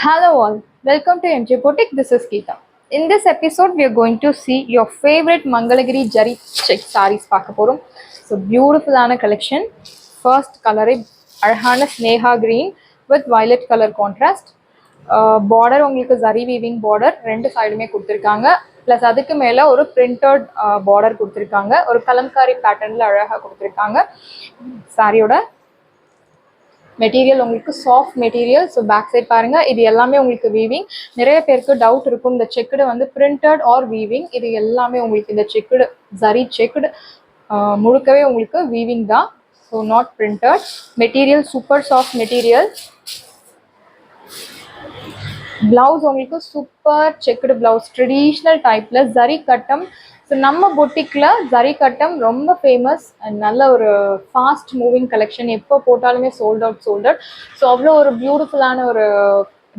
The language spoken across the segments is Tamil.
Hello all, welcome to MJ Boutique. This is Geeta. In this episode, we are going to see your favorite Mangalagiri Jari check sarees பார்க்க போறோம். So beautiful ஆன collection. First color அழகான Sneha green with violet color contrast. Border உங்களுக்கு zari weaving border ரெண்டு சைடுமே கொடுத்திருக்காங்க. Plus அதுக்கு மேல ஒரு printed border கொடுத்திருக்காங்க. ஒரு கலம்காரி பேட்டர்ன்ல அழகா கொடுத்திருக்காங்க. சாரியோட மெட்டீரியல் உங்களுக்கு soft material. So back side பாருங்கள், இது எல்லாமே உங்களுக்கு வீவிங். நிறைய பேருக்கு டவுட் இருக்கும், இந்த செக்குடு வந்து பிரிண்டட் ஆர் வீவிங். இது எல்லாமே உங்களுக்கு இந்த செக்குடு ஜரி செக்குடு முழுக்கவே உங்களுக்கு வீவிங் தான். So not printed. Material super soft material. Blouse உங்களுக்கு சூப்பர் செக்குடு பிளவுஸ், ட்ரெடிஷ்னல் டைப்ல ஜரி கட்டம். ஸோ நம்ம பொட்டிக்கில் ஜரி கட்டம் ரொம்ப ஃபேமஸ் அண்ட் நல்ல ஒரு ஃபாஸ்ட் மூவிங் கலெக்ஷன். எப்போ போட்டாலுமே சோல்ட் அவுட். ஸோ அவ்வளோ ஒரு பியூட்டிஃபுல்லான ஒரு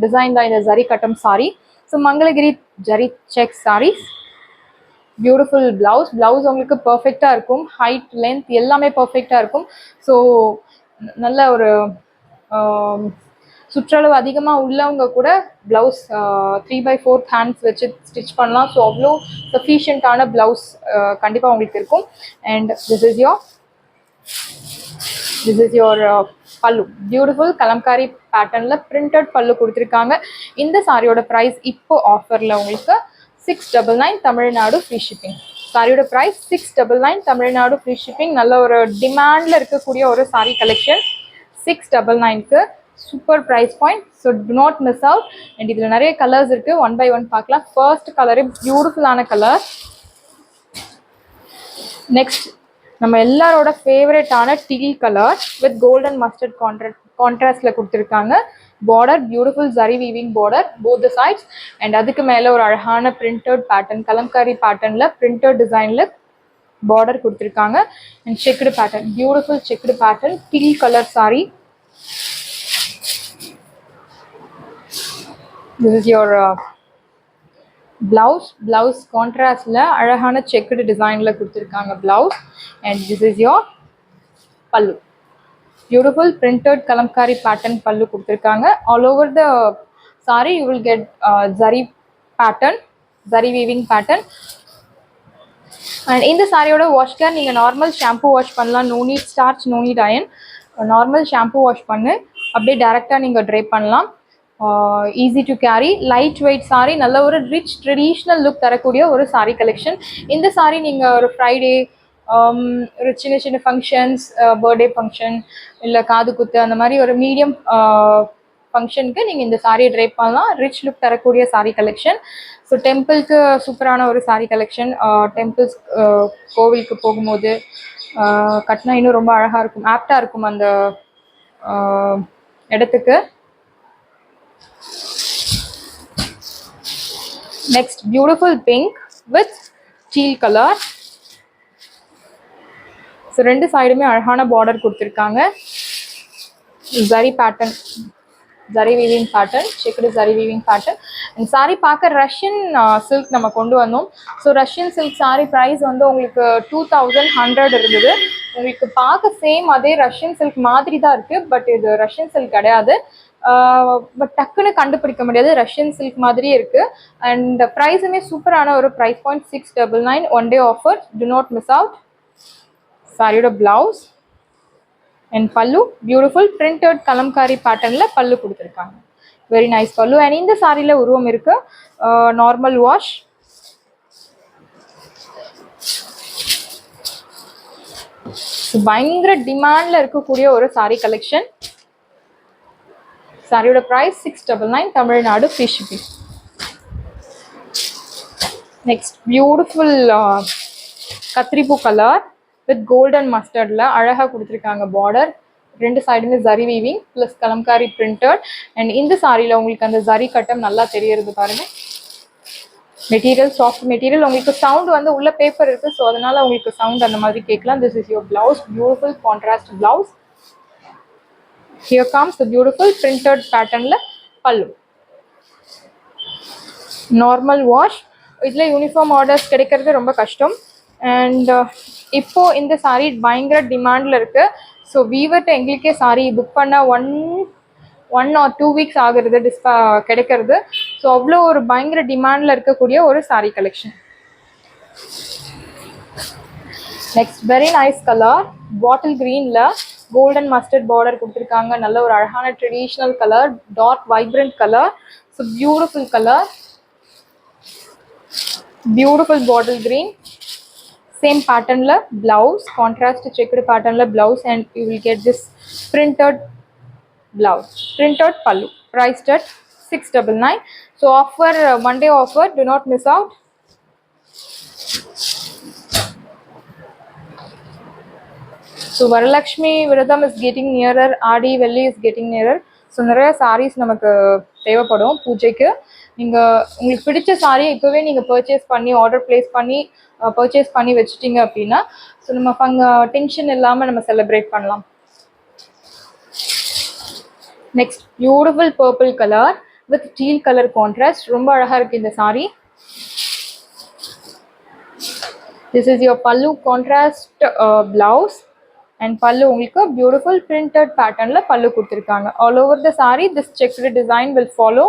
டிசைன் தான் இந்த ஜரி கட்டம் sari. So Mangalagiri zari check saris. Beautiful blouse உங்களுக்கு பர்ஃபெக்டாக இருக்கும். ஹைட் லென்த் எல்லாமே பர்ஃபெக்டாக இருக்கும். ஸோ நல்ல ஒரு சுற்றளவு அதிகமாக உள்ளவங்க கூட ப்ளவுஸ் 3/4 ஹேண்ட்ஸ் வச்சு ஸ்டிச் பண்ணலாம். ஸோ அவ்வளோ சஃபிஷியண்ட்டான ப்ளவுஸ் கண்டிப்பாக உங்களுக்கு இருக்கும். அண்ட் திஸ் இஸ் யோர் பல்லு. பியூட்டிஃபுல் கலம்காரி பேட்டர்னில் பிரிண்டட் பல்லு கொடுத்துருக்காங்க. இந்த சாரியோட ப்ரைஸ் இப்போ ஆஃபரில் உங்களுக்கு 699 தமிழ்நாடு ஃப்ரீ ஷிப்பிங். சாரியோட ப்ரைஸ் 699 தமிழ்நாடு ஃப்ரீ ஷிப்பிங். நல்ல ஒரு டிமாண்டில் இருக்கக்கூடிய ஒரு சாரி கலெக்ஷன். 699க்கு super price point. So do not miss out. And இதில் நிறைய கலர்ஸ் இருக்குது, 1 by 1 பார்க்கலாம். ஃபர்ஸ்ட் கலரு பியூட்டிஃபுல்லான கலர். நெக்ஸ்ட் நம்ம எல்லாரோட ஃபேவரட்டான teal colour with golden mustard கான்ட்ராஸ்டில் கொடுத்துருக்காங்க. Border beautiful zari weaving border both the sides. And அதுக்கு மேலே ஒரு அழகான பிரிண்டட் பேட்டர்ன், கலம்காரி பேட்டர்னில் பிரிண்டட் டிசைனில் பார்டர் கொடுத்துருக்காங்க. And checked pattern, beautiful checked pattern, deal colour sorry. This is your blouse contrastல அழகான செக்குடு டிசைன்ல கொடுத்துருக்காங்க blouse. And this is your pallu. Beautiful printed kalamkari pattern pallu கொடுத்துருக்காங்க. All over the saree you will get zari pattern, zari weaving pattern. And இந்த சாரியோட வாஷ் கேர் நீங்கள் நார்மல் ஷாம்பு வாஷ் பண்ணலாம். No need starch, no need iron. Normal shampoo wash பண்ணு அப்படியே டேரெக்டாக நீங்கள் ட்ரை பண்ணலாம். Easy to carry, light weight sari, நல்ல ஒரு ரிச் ட்ரெடிஷ்னல் லுக் தரக்கூடிய ஒரு சாரி கலெக்ஷன். இந்த சாரி நீங்கள் ஒரு ஃப்ரைடே, ஒரு சின்ன சின்ன ஃபங்க்ஷன்ஸ், பர்த்டே ஃபங்க்ஷன் இல்லை காது குத்து, அந்த மாதிரி ஒரு மீடியம் ஃபங்க்ஷனுக்கு நீங்கள் இந்த சாரியை ட்ரை பண்ணலாம். ரிச் லுக் தரக்கூடிய சாரி கலெக்ஷன். ஸோ டெம்பிளுக்கு சூப்பரான ஒரு சாரி கலெக்ஷன். டெம்பிள்ஸ் கோவிலுக்கு போகும்போது கட்டினா இன்னும் ரொம்ப அழகாக இருக்கும், ஆப்டாக இருக்கும் அந்த இடத்துக்கு. Next, beautiful pink with teal color. So ரெண்டு சைடுமே அழகான பார்டர் கொடுத்துருக்காங்க. Zari pattern, zari weaving pattern, checked zari weaving pattern. And sari பார்க்க ரஷ்யன் சில்க் நம்ம கொண்டு வந்தோம். ஸோ ரஷ்யன் சில்க் சாரி ப்ரைஸ் வந்து உங்களுக்கு 2100 இருந்தது. உங்களுக்கு பார்க்க சேம் அதே ரஷ்யன் சில்க் மாதிரி தான் இருக்குது. பட் இது ரஷ்யன் சில்க் கிடையாது. பட் டக்குன்னு கண்டுபிடிக்க முடியாது, ரஷ்யன் சில்க் மாதிரியே இருக்குது. அண்ட் ப்ரைஸுமே சூப்பரான ஒரு price point. 699 one day offer. Do not miss out. சாரியோட blouse and pallu beautiful printed Kalamkari பேட்டர்னில் பல்லு கொடுத்துருக்காங்க. வெரி நைஸ் பல்லு. அண்ட் இந்த சாரியில் உருவம் இருக்கு. Normal wash. பயங்கர டிமாண்டில் இருக்கக்கூடிய ஒரு சாரி கலெக்ஷன். சாரியோட price 699 Tamil Nadu free shipping. Next beautiful கத்திரிப்பூ கலர் வித் கோல்டன் மஸ்டர்டில் அழகாக கொடுத்துருக்காங்க. பார்டர் ரெண்டு சைடுமே zari weaving plus kalamkari printed. And இந்த சாரியில் உங்களுக்கு அந்த ஜரி கட்டம் நல்லா தெரியறது பாருங்க. Material soft material. உங்களுக்கு சவுண்ட் வந்து உள்ள பேப்பர் இருக்குது, ஸோ அதனால உங்களுக்கு சவுண்ட் அந்த மாதிரி கேட்கலாம். This is your blouse, beautiful contrast blouse. Here comes the beautiful printed patternல பல்லு. Normal wash. இதில் யூனிஃபார்ம் ஆர்டர்ஸ் கிடைக்கிறது ரொம்ப கஷ்டம். அண்ட் இப்போ இந்த சாரீ பயங்கர டிமாண்டில் இருக்குது. ஸோ வீவர்கிட்ட எங்களுக்கே சாரீ புக் பண்ண 1 or 2 வீக்ஸ் ஆகுறது கிடைக்கிறது. ஸோ அவ்வளோ ஒரு பயங்கர டிமாண்டில் இருக்கக்கூடிய ஒரு saree collection. Next very nice colour, bottle க்ரீனில் கோல்டன் மஸ்டர்ட் பார்டர் கொடுத்துருக்காங்க. நல்ல ஒரு அழகான traditional colour, dark vibrant colour. So beautiful colour, beautiful bottle green. Same பேட்டர்னில் ப்ளவுஸ், கான்ட்ராஸ்ட் செக்குடு பேட்டர்னில் blouse, and you will get this printed blouse, printed pallu, priced at 699. So offer, one day offer, do not miss out. So Varalakshmi Viradham is getting nearer, Adi Velli is getting nearer. So நிறைய சாரீஸ் நமக்கு தேவைப்படும் பூஜைக்கு. நீங்கள் உங்களுக்கு பிடிச்ச சாரியை இப்போவே நீங்கள் பர்ச்சேஸ் பண்ணி ஆர்டர் ப்ளேஸ் பண்ணி பர்ச்சேஸ் பண்ணி வச்சுட்டிங்க அப்படின்னா ஸோ நம்ம அங்கே டென்ஷன் இல்லாமல் நம்ம செலிப்ரேட் பண்ணலாம். Next beautiful purple colour with deal colour contrast. ரொம்ப அழகாக இருக்குது இந்த சாரீ. திஸ் இஸ் யுவர் பல்லு, கான்ட்ராஸ்ட் பிளவுஸ் அண்ட் பல்லு உங்களுக்கு பியூட்டிஃபுல் பிரிண்டட் பேட்டர்னில் பல்லு கொடுத்துருக்காங்க. All over the sari this checked design will follow.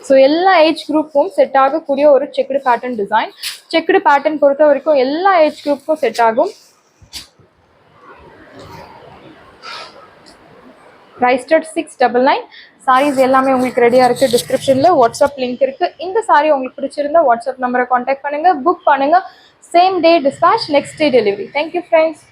So எல்லா ஏஜ் குரூப்பும் செட் ஆகக்கூடிய ஒரு checked pattern design. Checked pattern பொறுத்த வரைக்கும் எல்லா ஏஜ் குரூப்புக்கும் செட் ஆகும். priced at 699. சாரீஸ் எல்லாமே உங்களுக்கு ரெடியாக இருக்குது. டிஸ்கிரிப்ஷனில் வாட்ஸ்அப் லிங்க் இருக்குது. இந்த சாரீ உங்களுக்கு பிடிச்சிருந்தா வாட்ஸ்அப் நம்பரை காண்டாக்ட் பண்ணுங்கள், புக் பண்ணுங்கள். Same day dispatch, next day delivery. Thank you friends.